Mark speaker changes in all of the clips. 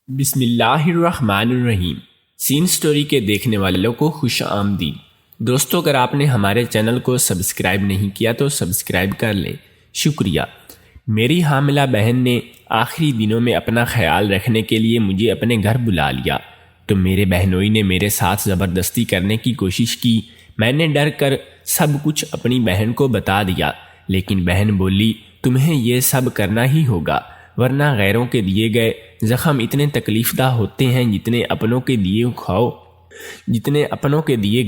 Speaker 1: بسم اللہ الرحمن الرحیم۔ سین سٹوری کے دیکھنے والوں کو خوش آمدید۔ دوستو، اگر آپ نے ہمارے چینل کو سبسکرائب نہیں کیا تو سبسکرائب کر لیں، شکریہ۔ میری حاملہ بہن نے آخری دنوں میں اپنا خیال رکھنے کے لیے مجھے اپنے گھر بلا لیا تو میرے بہنوئی نے میرے ساتھ زبردستی کرنے کی کوشش کی۔ میں نے ڈر کر سب کچھ اپنی بہن کو بتا دیا، لیکن بہن بولی تمہیں یہ سب کرنا ہی ہوگا، ورنہ غیروں کے دیے گئے زخم اتنے تکلیف دہ ہوتے ہیں جتنے اپنوں کے دیے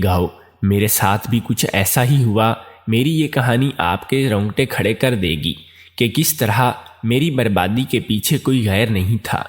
Speaker 1: گھاؤ۔ میرے ساتھ بھی کچھ ایسا ہی ہوا۔ میری یہ کہانی آپ کے رونگٹے کھڑے کر دے گی کہ کس طرح میری بربادی کے پیچھے کوئی غیر نہیں تھا۔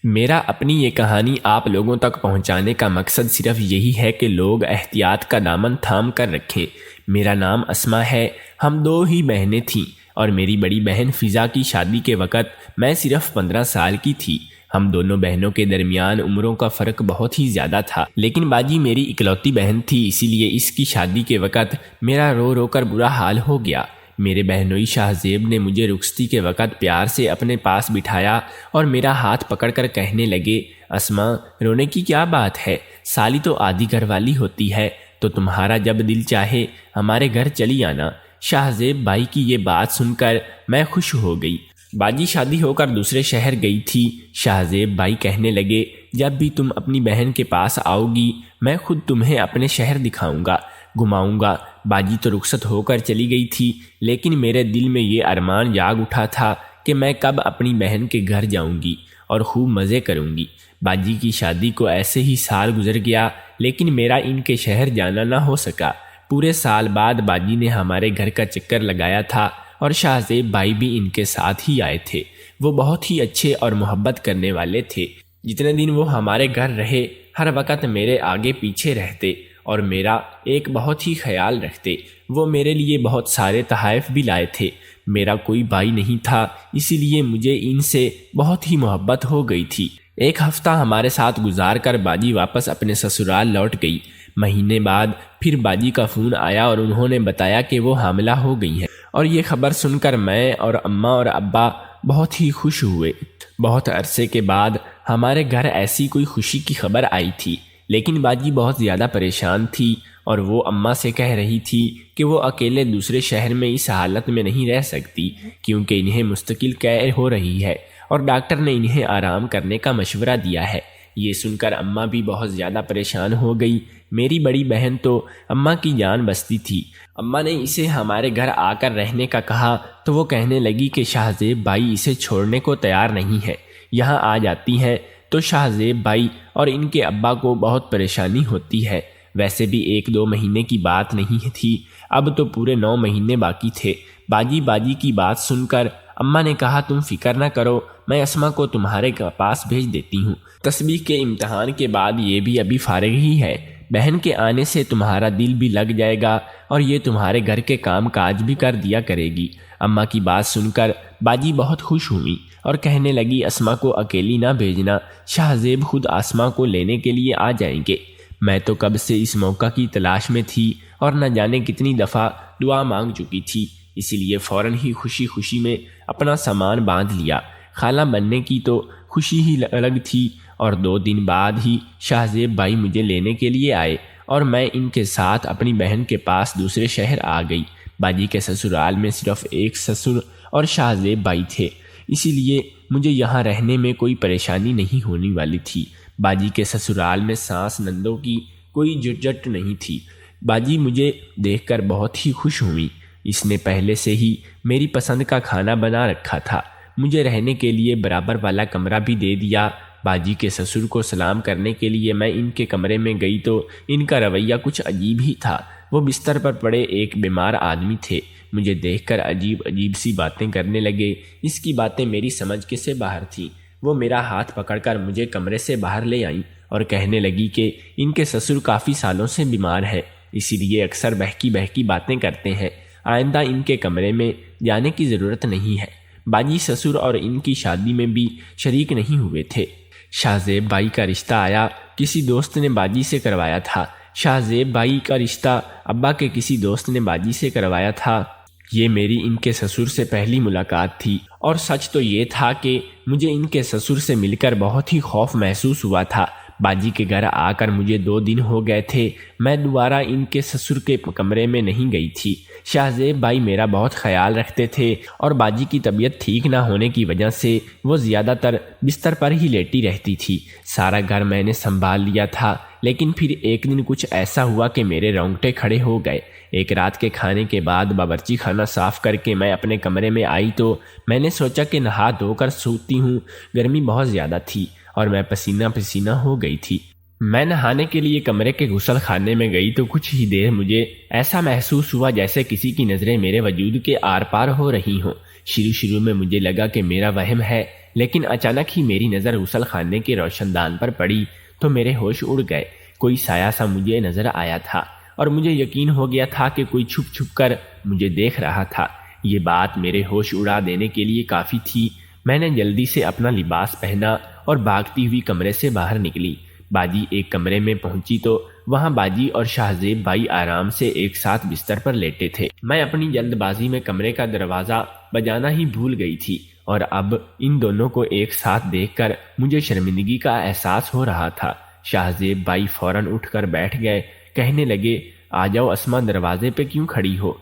Speaker 1: میرا اپنی یہ کہانی آپ لوگوں تک پہنچانے کا مقصد صرف یہی ہے کہ لوگ احتیاط کا دامن تھام کر رکھیں۔ میرا نام اسما ہے، ہم دو ہی بہنیں تھیں اور میری بڑی بہن فضا کی شادی کے وقت میں صرف 15 سال کی تھی۔ ہم دونوں بہنوں کے درمیان عمروں کا فرق بہت ہی زیادہ تھا، لیکن باجی میری اکلوتی بہن تھی، اسی لیے اس کی شادی کے وقت میرا رو رو کر برا حال ہو گیا۔ میرے بہنوئی شاہ زیب نے مجھے رخصتی کے وقت پیار سے اپنے پاس بٹھایا اور میرا ہاتھ پکڑ کر کہنے لگے، اسما رونے کی کیا بات ہے، سالی تو آدھی گھر والی ہوتی ہے، تو تمہارا جب دل چاہے ہمارے گھر چلی آنا۔ شاہ زیب بھائی کی یہ بات سن کر میں خوش ہو گئی۔ باجی شادی ہو کر دوسرے شہر گئی تھی۔ شاہ زیب بھائی کہنے لگے، جب بھی تم اپنی بہن کے پاس آؤ گی میں خود تمہیں اپنے شہر دکھاؤں گا، گھماؤں گا۔ باجی تو رخصت ہو کر چلی گئی تھی، لیکن میرے دل میں یہ ارمان جاگ اٹھا تھا کہ میں کب اپنی بہن کے گھر جاؤں گی اور خوب مزے کروں گی۔ باجی کی شادی کو ایسے ہی سال گزر گیا، لیکن میرا ان کے شہر جانا نہ ہو سکا۔ پورے سال بعد باجی نے ہمارے گھر کا چکر لگایا تھا اور شاہ زیب بھائی بھی ان کے ساتھ ہی آئے تھے۔ وہ بہت ہی اچھے اور محبت کرنے والے تھے۔ جتنے دن وہ ہمارے گھر رہے ہر وقت میرے آگے پیچھے رہتے اور میرا ایک بہت ہی خیال رکھتے۔ وہ میرے لیے بہت سارے تحائف بھی لائے تھے۔ میرا کوئی بھائی نہیں تھا، اسی لیے مجھے ان سے بہت ہی محبت ہو گئی تھی۔ ایک ہفتہ ہمارے ساتھ گزار کر باجی واپس اپنے سسرال لوٹ گئی۔ مہینے بعد پھر باجی کا فون آیا اور انہوں نے بتایا کہ وہ حاملہ ہو گئی ہیں، اور یہ خبر سن کر میں اور اماں اور ابا بہت ہی خوش ہوئے۔ بہت عرصے کے بعد ہمارے گھر ایسی کوئی خوشی کی خبر آئی تھی، لیکن باجی بہت زیادہ پریشان تھی اور وہ اماں سے کہہ رہی تھی کہ وہ اکیلے دوسرے شہر میں اس حالت میں نہیں رہ سکتی، کیونکہ انہیں مستقل قے ہو رہی ہے اور ڈاکٹر نے انہیں آرام کرنے کا مشورہ دیا ہے۔ یہ سن کر اماں بھی بہت زیادہ پریشان ہو گئی۔ میری بڑی بہن تو اماں کی جان بستی تھی۔ اماں نے اسے ہمارے گھر آ کر رہنے کا کہا تو وہ کہنے لگی کہ شاہ زیب بھائی اسے چھوڑنے کو تیار نہیں ہے، یہاں آ جاتی ہیں تو شاہ زیب بھائی اور ان کے ابا کو بہت پریشانی ہوتی ہے۔ ویسے بھی 1-2 مہینے کی بات نہیں تھی، اب تو پورے 9 مہینے باقی تھے۔ باجی کی بات سن کر اماں نے کہا، تم فکر نہ کرو، میں اسما کو تمہارے پاس بھیج دیتی ہوں۔ تسبیح کے امتحان کے بعد یہ بھی ابھی فارغ ہی ہے، بہن کے آنے سے تمہارا دل بھی لگ جائے گا اور یہ تمہارے گھر کے کام کاج بھی کر دیا کرے گی۔ اماں کی بات سن کر باجی بہت خوش ہوئی اور کہنے لگی، اسما کو اکیلی نہ بھیجنا، شاہ زیب خود اسما کو لینے کے لیے آ جائیں گے۔ میں تو کب سے اس موقع کی تلاش میں تھی اور نہ جانے کتنی دفعہ دعا مانگ چکی تھی، اسی لیے فوراً ہی خوشی میں اپنا سامان باندھ لیا۔ خالہ بننے کی تو خوشی ہی الگ تھی، اور 2 دن بعد ہی شاہ زیب بھائی مجھے لینے کے لیے آئے اور میں ان کے ساتھ اپنی بہن کے پاس دوسرے شہر آ گئی۔ باجی کے سسرال میں صرف ایک سسر اور شاہ زیب بھائی تھے، اسی لیے مجھے یہاں رہنے میں کوئی پریشانی نہیں ہونے والی تھی۔ باجی کے سسرال میں ساس نندوں کی کوئی جھجھٹ نہیں تھی۔ باجی مجھے دیکھ کر بہت ہی خوش ہوئی۔ اس نے پہلے سے ہی میری پسند کا کھانا بنا رکھا تھا، مجھے رہنے کے لیے برابر والا کمرہ بھی دے دیا۔ باجی کے سسر کو سلام کرنے کے لیے میں ان کے کمرے میں گئی تو ان کا رویہ کچھ عجیب ہی تھا۔ وہ بستر پر پڑے ایک بیمار آدمی تھے، مجھے دیکھ کر عجیب سی باتیں کرنے لگے۔ اس کی باتیں میری سمجھ کے سے باہر تھیں۔ وہ میرا ہاتھ پکڑ کر مجھے کمرے سے باہر لے آئیں اور کہنے لگی کہ ان کے سسر کافی سالوں سے بیمار ہیں، اسی لیے اکثر بہکی باتیں کرتے ہیں، آئندہ ان کے کمرے میں جانے کی ضرورت نہیں ہے۔ باجی سسر اور ان کی شادی میں بھی شریک نہیں ہوئے تھے۔ شاہ زیب بھائی کا رشتہ آیا، کسی دوست نے باجی سے کروایا تھا۔ شاہ زیب بھائی کا رشتہ ابا کے کسی دوست نے باجی سے کروایا تھا۔ یہ میری ان کے سسر سے پہلی ملاقات تھی، اور سچ تو یہ تھا کہ مجھے ان کے سسر سے مل کر بہت ہی خوف محسوس ہوا تھا۔ باجی کے گھر آ کر مجھے 2 دن ہو گئے تھے، میں دوبارہ ان کے سسر کے کمرے میں نہیں گئی تھی۔ شاہ زیب بھائی میرا بہت خیال رکھتے تھے، اور باجی کی طبیعت ٹھیک نہ ہونے کی وجہ سے وہ زیادہ تر بستر پر ہی لیٹی رہتی تھی۔ سارا گھر میں نے سنبھال لیا تھا، لیکن پھر ایک دن کچھ ایسا ہوا کہ میرے رونگٹے کھڑے ہو گئے۔ ایک رات کے کھانے کے بعد باورچی خانہ صاف کر کے میں اپنے کمرے میں آئی تو میں نے سوچا کہ نہا دھو کر سوتی ہوں۔ گرمی بہت زیادہ تھی اور میں پسینہ پسینہ ہو گئی تھی۔ میں نہانے کے لیے کمرے کے غسل خانے میں گئی تو کچھ ہی دیر مجھے ایسا محسوس ہوا جیسے کسی کی نظریں میرے وجود کے آر پار ہو رہی ہوں۔ شروع میں مجھے لگا کہ میرا وہم ہے، لیکن اچانک ہی میری نظر غسل خانے کے روشن دان پر پڑی تو میرے ہوش اڑ گئے۔ کوئی سایہ سا مجھے نظر آیا تھا اور مجھے یقین ہو گیا تھا کہ کوئی چھپ چھپ کر مجھے دیکھ رہا تھا۔ یہ بات میرے ہوش اڑا دینے کے لیے کافی تھی۔ میں نے جلدی سے اپنا لباس پہنا اور بھاگتی ہوئی کمرے سے باہر نکلی۔ باجی ایک کمرے میں پہنچی تو وہاں باجی اور شاہ زیب بھائی آرام سے ایک ساتھ بستر پر لیٹے تھے۔ میں اپنی جلد بازی میں کمرے کا دروازہ بجانا ہی بھول گئی تھی، اور اب ان دونوں کو ایک ساتھ دیکھ کر مجھے شرمندگی کا احساس ہو رہا تھا۔ شاہ زیب بھائی فوراً اٹھ کر بیٹھ گئے، کہنے لگے، آ جاؤ اسما، دروازے پہ کیوں کھڑی ہو؟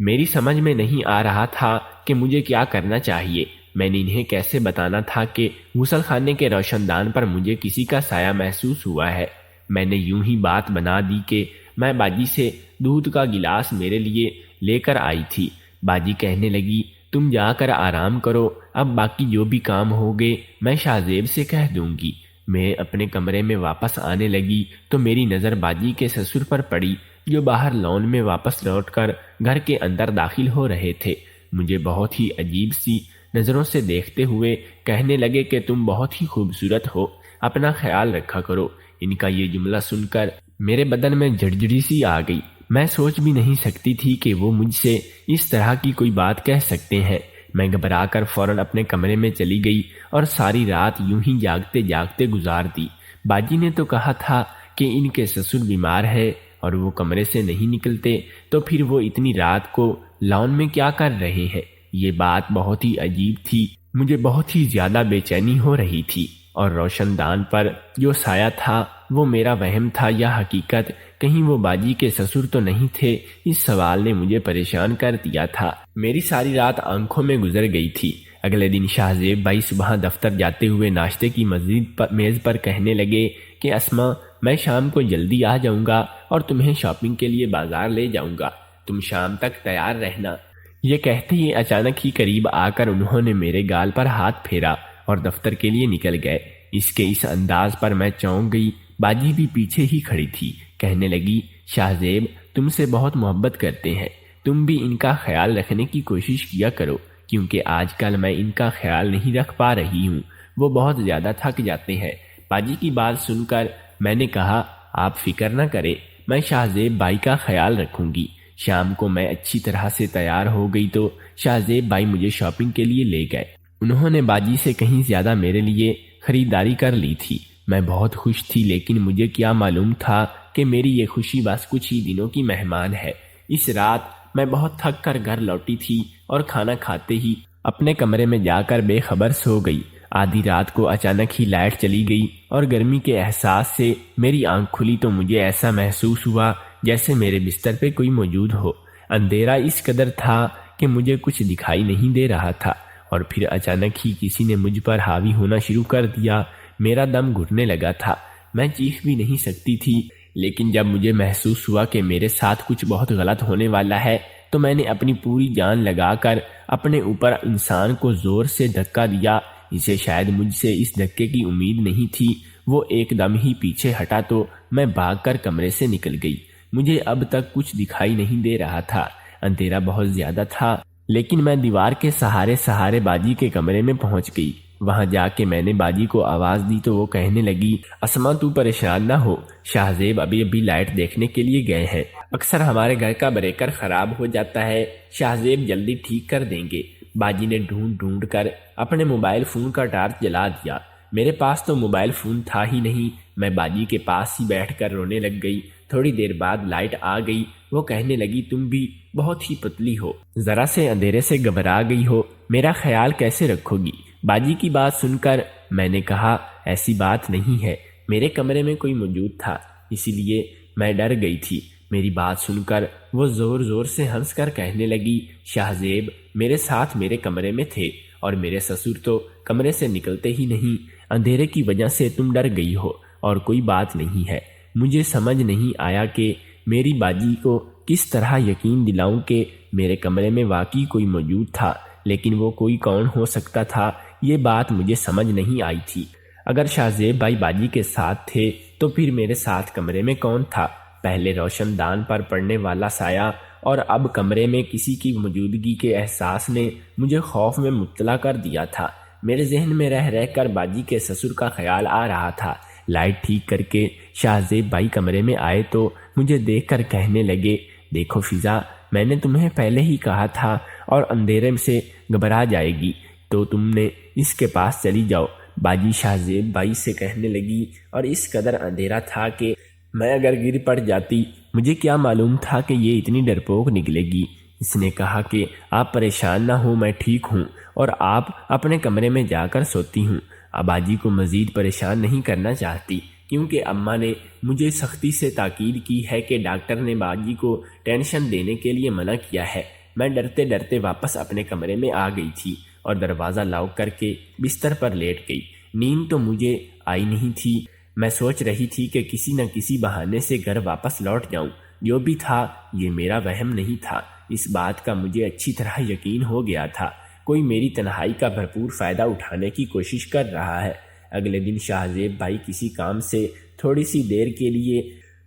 Speaker 1: میری سمجھ میں نہیں آ رہا تھا کہ مجھے کیا کرنا چاہیے۔ میں نے انہیں کیسے بتانا تھا کہ غسل خانے کے روشن دان پر مجھے کسی کا سایہ محسوس ہوا ہے۔ میں نے یوں ہی بات بنا دی کہ میں باجی سے دودھ کا گلاس میرے لیے لے کر آئی تھی۔ باجی کہنے لگی، تم جا کر آرام کرو، اب باقی جو بھی کام ہوگے میں شاہ زیب سے کہہ دوں گی۔ میں اپنے کمرے میں واپس آنے لگی تو میری نظر باجی کے سسر پر پڑی، جو باہر لان میں واپس لوٹ کر گھر کے اندر داخل ہو رہے تھے۔ مجھے بہت ہی عجیب سی نظروں سے دیکھتے ہوئے کہنے لگے کہ تم بہت ہی خوبصورت ہو، اپنا خیال رکھا کرو۔ ان کا یہ جملہ سن کر میرے بدن میں جھڑجھڑی سی آ گئی۔ میں سوچ بھی نہیں سکتی تھی کہ وہ مجھ سے اس طرح کی کوئی بات کہہ سکتے ہیں۔ میں گھبرا کر فوراً اپنے کمرے میں چلی گئی اور ساری رات یوں ہی جاگتے جاگتے گزار دی۔ باجی نے تو کہا تھا کہ ان کے سسر بیمار ہے اور وہ کمرے سے نہیں نکلتے، تو پھر وہ اتنی رات کو لان میں کیا کر رہے ہیں؟ یہ بات بہت ہی عجیب تھی۔ مجھے بہت ہی زیادہ بے چینی ہو رہی تھی، اور روشن دان پر جو سایہ تھا وہ میرا وہم تھا یا حقیقت؟ کہیں وہ باجی کے سسر تو نہیں تھے؟ اس سوال نے مجھے پریشان کر دیا تھا۔ میری ساری رات آنکھوں میں گزر گئی تھی۔ اگلے دن شاہ زیب بھائی صبح دفتر جاتے ہوئے ناشتے کی میز پر کہنے لگے کہ اسما، میں شام کو جلدی آ جاؤں گا اور تمہیں شاپنگ کے لیے بازار لے جاؤں گا، تم شام تک تیار رہنا۔ یہ کہتے ہی اچانک ہی قریب آ کر انہوں نے میرے گال پر ہاتھ پھیرا اور دفتر کے لیے نکل گئے۔ اس انداز پر میں چونک گئی۔ باجی بھی پیچھے ہی کھڑی تھی، کہنے لگی، شاہ زیب تم سے بہت محبت کرتے ہیں، تم بھی ان کا خیال رکھنے کی کوشش کیا کرو، کیونکہ آج کل میں ان کا خیال نہیں رکھ پا رہی ہوں، وہ بہت زیادہ تھک جاتے ہیں۔ باجی کی بات سن کر میں نے کہا، آپ فکر نہ کریں، میں شاہ زیب بھائی کا خیال رکھوں گی۔ شام کو میں اچھی طرح سے تیار ہو گئی تو شاہ زیب بھائی مجھے شاپنگ کے لیے لے گئے۔ انہوں نے باجی سے کہیں زیادہ میرے لیے خریداری کر لی تھی۔ میں بہت خوش تھی، لیکن مجھے کیا معلوم تھا کہ میری یہ خوشی بس کچھ ہی دنوں کی مہمان ہے۔ اس رات میں بہت تھک کر گھر لوٹی تھی اور کھانا کھاتے ہی اپنے کمرے میں جا کر بے خبر سو گئی۔ آدھی رات کو اچانک ہی لائٹ چلی گئی اور گرمی کے احساس سے میری آنکھ کھلی تو مجھے ایسا محسوس ہوا جیسے میرے بستر پہ کوئی موجود ہو۔ اندھیرا اس قدر تھا کہ مجھے کچھ دکھائی نہیں دے رہا تھا، اور پھر اچانک ہی کسی نے مجھ پر حاوی ہونا شروع کر دیا۔ میرا دم گھٹنے لگا تھا، میں چیخ بھی نہیں سکتی تھی، لیکن جب مجھے محسوس ہوا کہ میرے ساتھ کچھ بہت غلط ہونے والا ہے تو میں نے اپنی پوری جان لگا کر اپنے اوپر انسان کو زور سے دھکا دیا۔ اسے شاید مجھ سے اس دھکے کی امید نہیں تھی۔ وہ ایک دم ہی پیچھے ہٹا تو میں بھاگ کر کمرے سے نکل گئی۔ مجھے اب تک کچھ دکھائی نہیں دے رہا تھا، اندھیرا بہت زیادہ تھا، لیکن میں دیوار کے سہارے باجی کے کمرے میں پہنچ گئی۔ وہاں جا کے میں نے باجی کو آواز دی تو وہ کہنے لگی، اسما تو پریشان نہ ہو، شاہ زیب ابھی لائٹ دیکھنے کے لیے گئے ہیں، اکثر ہمارے گھر کا بریکر خراب ہو جاتا ہے، شاہ زیب جلدی ٹھیک کر دیں گے۔ باجی نے ڈھونڈ کر اپنے موبائل فون کا ٹارچ جلا دیا۔ میرے پاس تو موبائل فون تھا ہی نہیں۔ میں باجی کے پاس ہی بیٹھ کر رونے لگ گئی۔ تھوڑی دیر بعد لائٹ آ گئی۔ وہ کہنے لگی تم بھی بہت ہی پتلی ہو، ذرا سے اندھیرے سے گھبرا گئی ہو، میرا خیال کیسے رکھو گی؟ باجی کی بات سن کر میں نے کہا ایسی بات نہیں ہے، میرے کمرے میں کوئی موجود تھا اسی لیے میں ڈر گئی تھی۔ میری بات سن کر وہ زور زور سے ہنس کر کہنے لگی شاہ زیب میرے ساتھ میرے کمرے میں تھے اور میرے سسر تو کمرے سے نکلتے ہی نہیں، اندھیرے کی وجہ سے تم ڈر گئی ہو اور کوئی بات نہیں ہے۔ مجھے سمجھ نہیں آیا کہ میری باجی کو کس طرح یقین دلاؤں کہ میرے کمرے میں واقعی کوئی موجود تھا، لیکن وہ کوئی کون ہو سکتا تھا یہ بات مجھے سمجھ نہیں آئی تھی۔ اگر شاہ زیب بھائی باجی کے ساتھ تھے تو پھر میرے ساتھ کمرے میں کون تھا؟ پہلے روشن دان پر پڑنے والا سایہ اور اب کمرے میں کسی کی موجودگی کے احساس نے مجھے خوف میں مبتلا کر دیا تھا۔ میرے ذہن میں رہ رہ کر باجی کے سسر کا خیال آ رہا تھا۔ لائٹ ٹھیک کر کے شاہ زیب بھائی کمرے میں آئے تو مجھے دیکھ کر کہنے لگے دیکھو فضا، میں نے تمہیں پہلے ہی کہا تھا اور اندھیرے سے گھبرا جائے گی تو تم نے اس کے پاس چلی جاؤ۔ باجی شاہ زیب بھائی سے کہنے لگی اور اس قدر اندھیرا تھا کہ میں اگر گر پڑ جاتی مجھے کیا معلوم تھا کہ یہ اتنی ڈرپوک نکلے گی۔ اس نے کہا کہ آپ پریشان نہ ہو، میں ٹھیک ہوں اور آپ اپنے کمرے میں جا کر سوتی ہوں۔ اب باجی کو مزید پریشان نہیں کرنا چاہتی کیونکہ اماں نے مجھے سختی سے تاکید کی ہے کہ ڈاکٹر نے باجی کو ٹینشن دینے کے لیے منع کیا ہے۔ میں ڈرتے ڈرتے واپس اپنے کمرے میں آ گئی تھی اور دروازہ لاک کر کے بستر پر لیٹ گئی۔ نیند تو مجھے آئی نہیں تھی، میں سوچ رہی تھی کہ کسی نہ کسی بہانے سے گھر واپس لوٹ جاؤں۔ جو بھی تھا یہ میرا وہم نہیں تھا، اس بات کا مجھے اچھی طرح یقین ہو گیا تھا، کوئی میری تنہائی کا بھرپور فائدہ اٹھانے کی کوشش کر رہا ہے۔ اگلے دن شاہ زیب بھائی کسی کام سے تھوڑی سی دیر کے لیے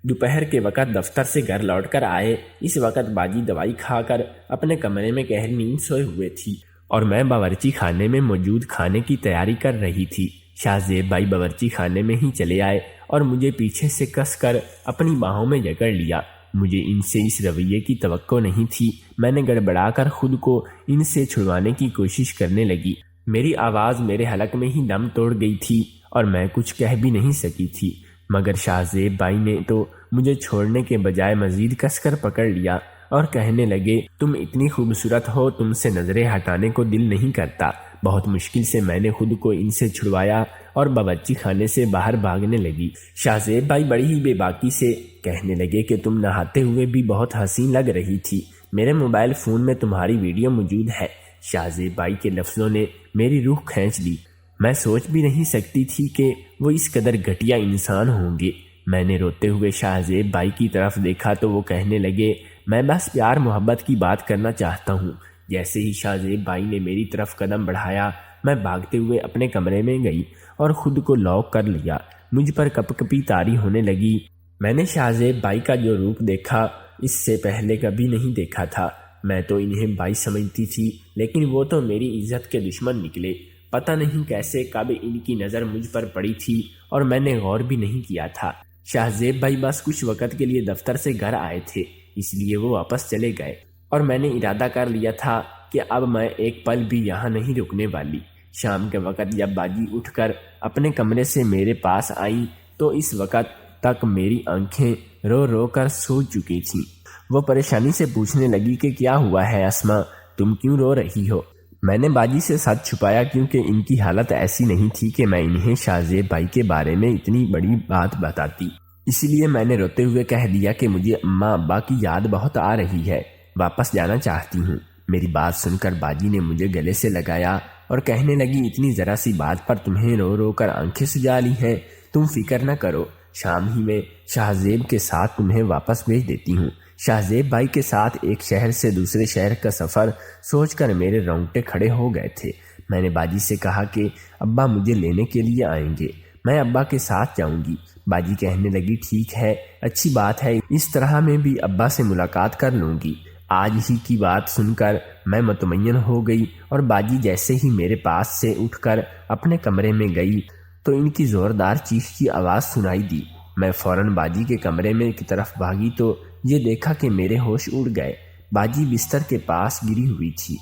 Speaker 1: دوپہر کے وقت دفتر سے گھر لوٹ کر آئے۔ اس وقت باجی دوائی کھا کر اپنے کمرے میں گہری نیند سوئے ہوئے تھی اور میں باورچی خانے میں موجود کھانے کی تیاری کر رہی تھی۔ شاہ زیب بھائی باورچی خانے میں ہی چلے آئے اور مجھے پیچھے سے کس کر اپنی باہوں میں جکڑ لیا۔ مجھے ان سے اس رویے کی توقع نہیں تھی۔ میں نے گڑبڑا کر خود کو ان سے چھڑوانے کی کوشش کرنے لگی۔ میری آواز میرے حلق میں ہی دم توڑ گئی تھی اور میں کچھ کہہ بھی نہیں سکی تھی، مگر شاہ زیب بھائی نے تو مجھے چھوڑنے کے بجائے مزید کس کر پکڑ لیا اور کہنے لگے تم اتنی خوبصورت ہو، تم سے نظریں ہٹانے کو دل نہیں کرتا۔ بہت مشکل سے میں نے خود کو ان سے چھڑوایا اور باورچی خانے سے باہر بھاگنے لگی۔ شاہ زیب بھائی بڑی ہی بے باکی سے کہنے لگے کہ تم نہاتے ہوئے بھی بہت حسین لگ رہی تھی، میرے موبائل فون میں تمہاری ویڈیو موجود ہے۔ شاہ زیب بھائی کے لفظوں نے میری روح کھینچ لی۔ میں سوچ بھی نہیں سکتی تھی کہ وہ اس قدر گھٹیا انسان ہوں گے۔ میں نے روتے ہوئے شاہ زیب بھائی کی طرف دیکھا تو وہ کہنے لگے میں بس پیار محبت کی بات کرنا چاہتا ہوں۔ جیسے ہی شاہ زیب بھائی نے میری طرف قدم بڑھایا میں بھاگتے ہوئے اپنے کمرے میں گئی اور خود کو لاک کر لیا۔ مجھ پر کپ کپی طاری ہونے لگی۔ میں نے شاہ زیب بھائی کا جو روپ دیکھا اس سے پہلے کبھی نہیں دیکھا تھا۔ میں تو انہیں بھائی سمجھتی تھی لیکن وہ تو میری عزت کے دشمن نکلے۔ پتہ نہیں کیسے کب ان کی نظر مجھ پر پڑی تھی اور میں نے غور بھی نہیں کیا تھا۔ شاہ زیب بھائی بس کچھ وقت کے لیے دفتر سے گھر آئے تھے، اس لیے وہ واپس چلے گئے اور میں نے ارادہ کر لیا تھا کہ اب میں ایک پل بھی یہاں نہیں رکنے والی۔ شام کے وقت جب باجی اٹھ کر اپنے کمرے سے میرے پاس آئی تو اس وقت تک میری آنکھیں رو رو کر سو چکی تھیں۔ وہ پریشانی سے پوچھنے لگی کہ کیا ہوا ہے اسما، تم کیوں رو رہی ہو؟ میں نے باجی سے سچ چھپایا کیونکہ ان کی حالت ایسی نہیں تھی کہ میں انہیں شاہ زیب بھائی کے بارے میں اتنی بڑی بات بتاتی۔ اسی لیے میں نے روتے ہوئے کہہ دیا کہ مجھے اماں ابا کی یاد بہت آ رہی ہے، واپس جانا چاہتی ہوں۔ میری بات سن کر باجی نے مجھے گلے سے لگایا اور کہنے لگی اتنی ذرا سی بات پر تمہیں رو رو کر آنکھیں سجا لی ہیں، تم فکر نہ کرو، شام ہی میں شاہ زیب کے ساتھ تمہیں واپس بھیج دیتی ہوں۔ شاہ زیب بھائی کے ساتھ ایک شہر سے دوسرے شہر کا سفر سوچ کر میرے رونگٹے کھڑے ہو گئے تھے۔ میں نے باجی سے کہا کہ ابا مجھے لینے کے لیے آئیں گے، میں ابا کے ساتھ جاؤں گی۔ باجی کہنے لگی ٹھیک ہے، اچھی بات ہے، اس طرح میں بھی ابا سے ملاقات کر لوں گی۔ آج ہی کی بات سن کر میں مطمئن ہو گئی اور باجی جیسے ہی میرے پاس سے اٹھ کر اپنے کمرے میں گئی تو ان کی زوردار چیخ کی آواز سنائی دی۔ میں فوراً باجی کے کمرے میں کی طرف بھاگی تو یہ دیکھا کہ میرے ہوش اڑ گئے۔ باجی بستر کے پاس گری ہوئی تھی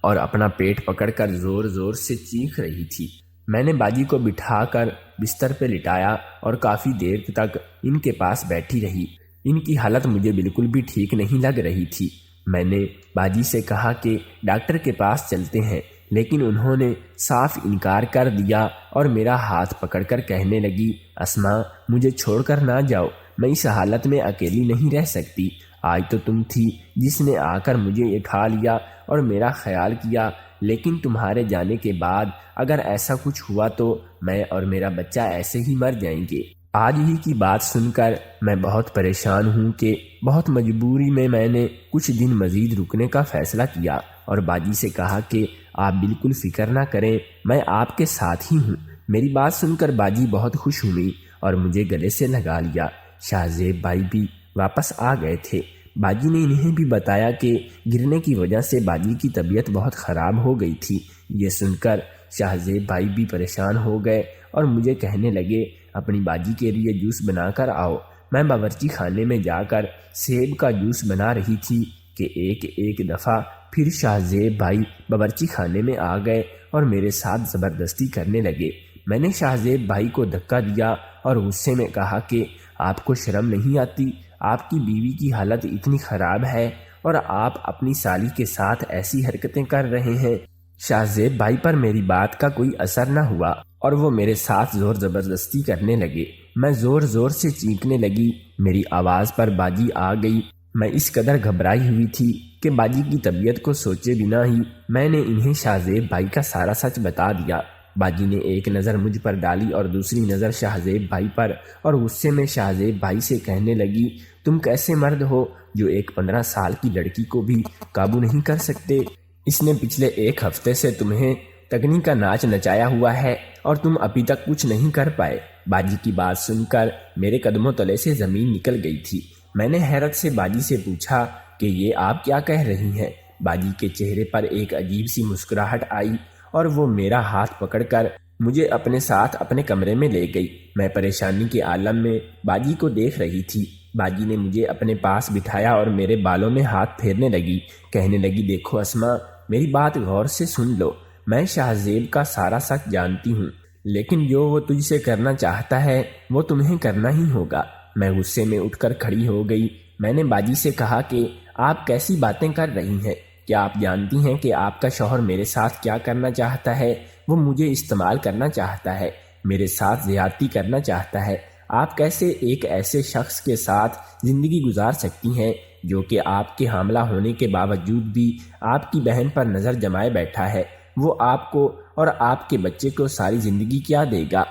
Speaker 1: اور اپنا پیٹ پکڑ کر زور زور سے چیخ رہی تھی۔ میں نے باجی کو بٹھا کر بستر پہ لٹایا اور کافی دیر تک ان کے پاس بیٹھی رہی۔ ان کی حالت مجھے بالکل بھی ٹھیک نہیں لگ رہی تھی۔ میں نے باجی سے کہا کہ ڈاکٹر کے پاس چلتے ہیں، لیکن انہوں نے صاف انکار کر دیا اور میرا ہاتھ پکڑ کر کہنے لگی، اسما مجھے چھوڑ کر نہ جاؤ، میں اس حالت میں اکیلی نہیں رہ سکتی۔ آج تو تم تھی جس نے آ کر مجھے اٹھا لیا اور میرا خیال کیا، لیکن تمہارے جانے کے بعد اگر ایسا کچھ ہوا تو میں اور میرا بچہ ایسے ہی مر جائیں گے۔ آج ہی کی بات سن کر میں بہت پریشان ہوں کہ بہت مجبوری میں نے کچھ دن مزید رکنے کا فیصلہ کیا اور باجی سے کہا کہ آپ بالکل فکر نہ کریں، میں آپ کے ساتھ ہی ہوں۔ میری بات سن کر باجی بہت خوش ہوئی اور مجھے گلے سے لگا لیا۔ شاہ زیب بھائی بھی واپس آ گئے تھے۔ باجی نے انہیں بھی بتایا کہ گرنے کی وجہ سے باجی کی طبیعت بہت خراب ہو گئی تھی۔ یہ سن کر شاہ زیب بھائی بھی پریشان ہو گئے اور مجھے کہنے لگے، اپنی باجی کے لیے جوس بنا کر آؤ۔ میں باورچی خانے میں جا کر سیب کا جوس بنا رہی تھی کہ ایک دفعہ پھر شاہ زیب بھائی باورچی خانے میں آ گئے اور میرے ساتھ زبردستی کرنے لگے۔ میں نے شاہ زیب بھائی کو دھکا دیا اور غصے میں کہا کہ آپ کو شرم نہیں آتی؟ آپ کی بیوی کی حالت اتنی خراب ہے اور آپ اپنی سالی کے ساتھ ایسی حرکتیں کر رہے ہیں۔ شاہ زیب بھائی پر میری بات کا کوئی اثر نہ ہوا اور وہ میرے ساتھ زور زبردستی کرنے لگے۔ میں زور زور سے چیخنے لگی۔ میری آواز پر باجی آ گئی۔ میں اس قدر گھبرائی ہوئی تھی کہ باجی کی طبیعت کو سوچے بنا ہی میں نے انہیں شاہ زیب بھائی کا سارا سچ بتا دیا۔ باجی نے ایک نظر مجھ پر ڈالی اور دوسری نظر شاہ زیب بھائی پر اور غصے میں شاہ زیب بھائی سے کہنے لگی، تم کیسے مرد ہو جو ایک 15 سال کی لڑکی کو بھی قابو نہیں کر سکتے؟ اس نے پچھلے ایک ہفتے سے تمہیں تگنی کا ناچ نچایا ہوا ہے اور تم ابھی تک کچھ نہیں کر پائے۔ باجی کی بات سن کر میرے قدموں تلے سے زمین نکل گئی تھی۔ میں نے حیرت سے باجی سے پوچھا کہ یہ آپ کیا کہہ رہی ہیں؟ باجی کے چہرے پر ایک عجیب سی مسکراہٹ آئی اور وہ میرا ہاتھ پکڑ کر مجھے اپنے ساتھ اپنے کمرے میں لے گئی۔ میں پریشانی کے عالم میں باجی کو دیکھ رہی تھی۔ باجی نے مجھے اپنے پاس بٹھایا اور میرے بالوں میں ہاتھ پھیرنے لگی، کہنے لگی، دیکھو اسما، میری بات غور سے سن لو۔ میں شاہ زیب کا سارا سچ جانتی ہوں، لیکن جو وہ تجھ سے کرنا چاہتا ہے وہ تمہیں کرنا ہی ہوگا۔ میں غصے میں اٹھ کر کھڑی ہو گئی۔ میں نے باجی سے کہا کہ آپ کیسی باتیں کر رہی ہیں؟ کیا آپ جانتی ہیں کہ آپ کا شوہر میرے ساتھ کیا کرنا چاہتا ہے؟ وہ مجھے استعمال کرنا چاہتا ہے، میرے ساتھ زیادتی کرنا چاہتا ہے۔ آپ کیسے ایک ایسے شخص کے ساتھ زندگی گزار سکتی ہیں جو کہ آپ کے حاملہ ہونے کے باوجود بھی آپ کی بہن پر نظر جمائے بیٹھا ہے؟ وہ آپ کو اور آپ کے بچے کو ساری زندگی کیا دے گا؟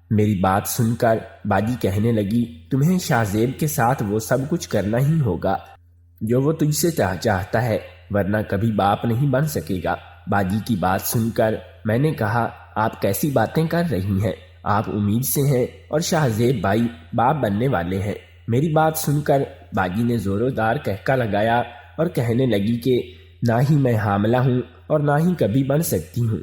Speaker 1: میری بات سن کر باجی کہنے لگی، تمہیں شاہ زیب کے ساتھ وہ سب کچھ کرنا ہی ہوگا جو وہ تجھ سے چاہتا ہے، ورنہ کبھی باپ نہیں بن سکے گا۔ باجی کی بات سن کر میں نے کہا، آپ کیسی باتیں کر رہی ہیں؟ آپ امید سے ہیں اور شاہ زیب بھائی باپ بننے والے ہیں۔ میری بات سن کر باجی نے زوردار کہکا لگایا اور کہنے لگی کہ نہ ہی میں حاملہ ہوں اور نہ ہی کبھی بن سکتی ہوں۔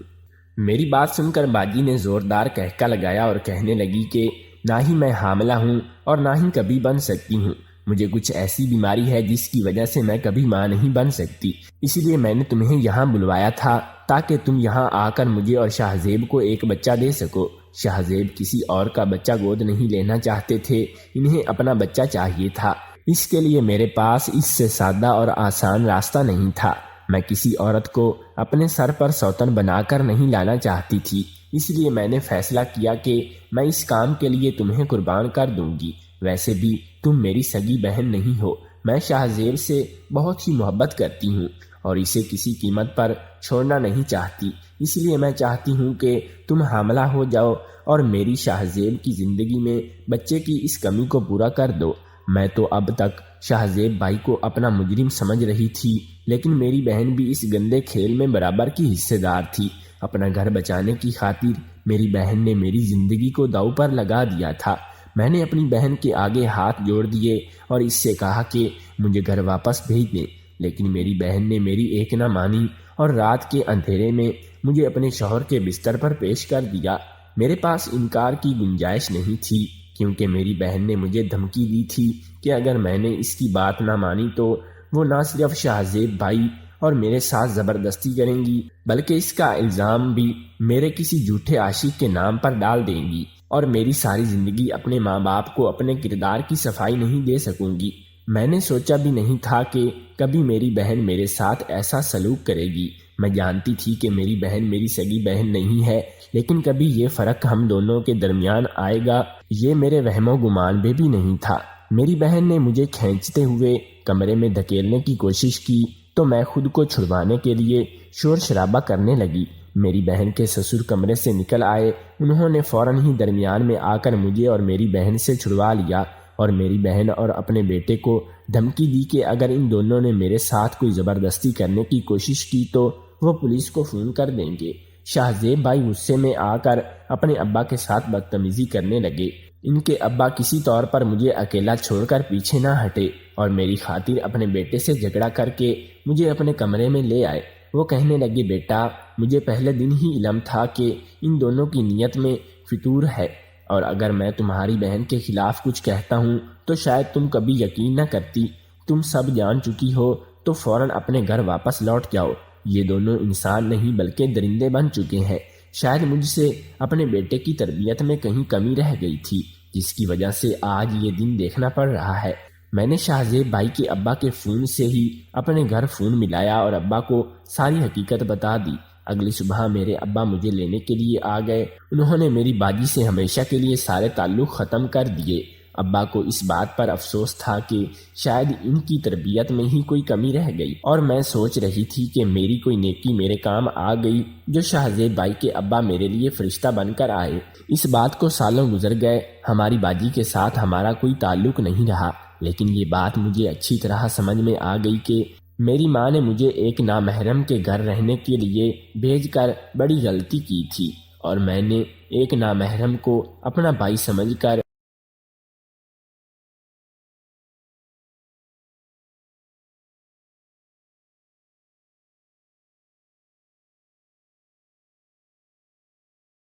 Speaker 1: میری بات سن کر باجی نے زوردار کہکا لگایا اور کہنے لگی کہ نہ ہی میں حاملہ ہوں اور نہ ہی کبھی بن سکتی ہوں۔ مجھے کچھ ایسی بیماری ہے جس کی وجہ سے میں کبھی ماں نہیں بن سکتی، اسی لیے میں نے تمہیں یہاں بلوایا تھا تاکہ تم یہاں آ کر مجھے اور شاہ زیب کو ایک بچہ دے سکو۔ شاہ زیب کسی اور کا بچہ گود نہیں لینا چاہتے تھے، انہیں اپنا بچہ چاہیے تھا۔ اس کے لیے میرے پاس اس سے سادہ اور آسان راستہ نہیں تھا۔ میں کسی عورت کو اپنے سر پر سوتن بنا کر نہیں لانا چاہتی تھی، اس لیے میں نے فیصلہ کیا کہ میں اس کام کے لیے تمہیں قربان کر دوں گی۔ ویسے بھی تم میری سگی بہن نہیں ہو، میں شاہ زیب سے بہت ہی محبت کرتی ہوں اور اسے کسی قیمت پر چھوڑنا نہیں چاہتی، اس لیے میں چاہتی ہوں کہ تم حاملہ ہو جاؤ اور میری شاہ زیب کی زندگی میں بچے کی اس کمی کو پورا کر دو۔ میں تو اب تک شاہ زیب بھائی کو اپنا مجرم سمجھ رہی تھی، لیکن میری بہن بھی اس گندے کھیل میں برابر کی حصے دار تھی۔ اپنا گھر بچانے کی خاطر میری بہن نے میری زندگی کو داؤ پر لگا دیا تھا۔ میں نے اپنی بہن کے آگے ہاتھ جوڑ دیے اور اس سے کہا کہ مجھے گھر واپس بھیج دیں، لیکن میری بہن نے میری ایک نہ مانی اور رات کے اندھیرے میں مجھے اپنے شوہر کے بستر پر پیش کر دیا۔ میرے پاس انکار کی گنجائش نہیں تھی، کیونکہ میری بہن نے مجھے دھمکی دی تھی کہ اگر میں نے اس کی بات نہ مانی تو وہ نہ صرف شاہ زیب بھائی اور میرے ساتھ زبردستی کریں گی، بلکہ اس کا الزام بھی میرے کسی جھوٹے عاشق کے نام پر ڈال دیں گی۔ اور میری ساری زندگی اپنے ماں باپ کو اپنے کردار کی صفائی نہیں دے سکوں گی۔ میں نے سوچا بھی نہیں تھا کہ کبھی میری بہن میرے ساتھ ایسا سلوک کرے گی۔ میں جانتی تھی کہ میری بہن میری سگی بہن نہیں ہے، لیکن کبھی یہ فرق ہم دونوں کے درمیان آئے گا، یہ میرے وہم و گمان میں بھی نہیں تھا۔ میری بہن نے مجھے کھینچتے ہوئے کمرے میں دھکیلنے کی کوشش کی تو میں خود کو چھڑوانے کے لیے شور شرابہ کرنے لگی۔ میری بہن کے سسر کمرے سے نکل آئے، انہوں نے فوراً ہی درمیان میں آ کر مجھے اور میری بہن سے چھڑوا لیا، اور میری بہن اور اپنے بیٹے کو دھمکی دی کہ اگر ان دونوں نے میرے ساتھ کوئی زبردستی کرنے کی کوشش کی تو وہ پولیس کو فون کر دیں گے۔ شاہ زیب بھائی غصے میں آ کر اپنے ابا کے ساتھ بدتمیزی کرنے لگے۔ ان کے ابا کسی طور پر مجھے اکیلا چھوڑ کر پیچھے نہ ہٹے اور میری خاطر اپنے بیٹے سے جھگڑا کر کے مجھے اپنے کمرے میں لے آئے۔ وہ کہنے لگے، بیٹا، مجھے پہلے دن ہی علم تھا کہ ان دونوں کی نیت میں فتور ہے، اور اگر میں تمہاری بہن کے خلاف کچھ کہتا ہوں تو شاید تم کبھی یقین نہ کرتی۔ تم سب جان چکی ہو تو فوراً اپنے گھر واپس لوٹ جاؤ۔ یہ دونوں انسان نہیں بلکہ درندے بن چکے ہیں۔ شاید مجھ سے اپنے بیٹے کی تربیت میں کہیں کمی رہ گئی تھی، جس کی وجہ سے آج یہ دن دیکھنا پڑ رہا ہے۔ میں نے شاہ زیب بھائی کے ابا کے فون سے ہی اپنے گھر فون ملایا اور ابا کو ساری حقیقت بتا دی۔ اگلی صبح میرے ابا مجھے لینے کے لیے آ گئے۔ انہوں نے میری باجی سے ہمیشہ کے لیے سارے تعلق ختم کر دیے۔ ابا کو اس بات پر افسوس تھا کہ شاید ان کی تربیت میں ہی کوئی کمی رہ گئی، اور میں سوچ رہی تھی کہ میری کوئی نیکی میرے کام آ گئی جو شاہ زیب بھائی کے ابا میرے لیے فرشتہ بن کر آئے۔ اس بات کو سالوں گزر گئے، ہماری باجی کے ساتھ ہمارا کوئی تعلق نہیں رہا، لیکن یہ بات مجھے اچھی طرح سمجھ میں آ گئی کہ میری ماں نے مجھے ایک نامحرم کے گھر رہنے کے لیے بھیج کر بڑی غلطی کی تھی، اور میں نے ایک نامحرم کو اپنا بھائی سمجھ کر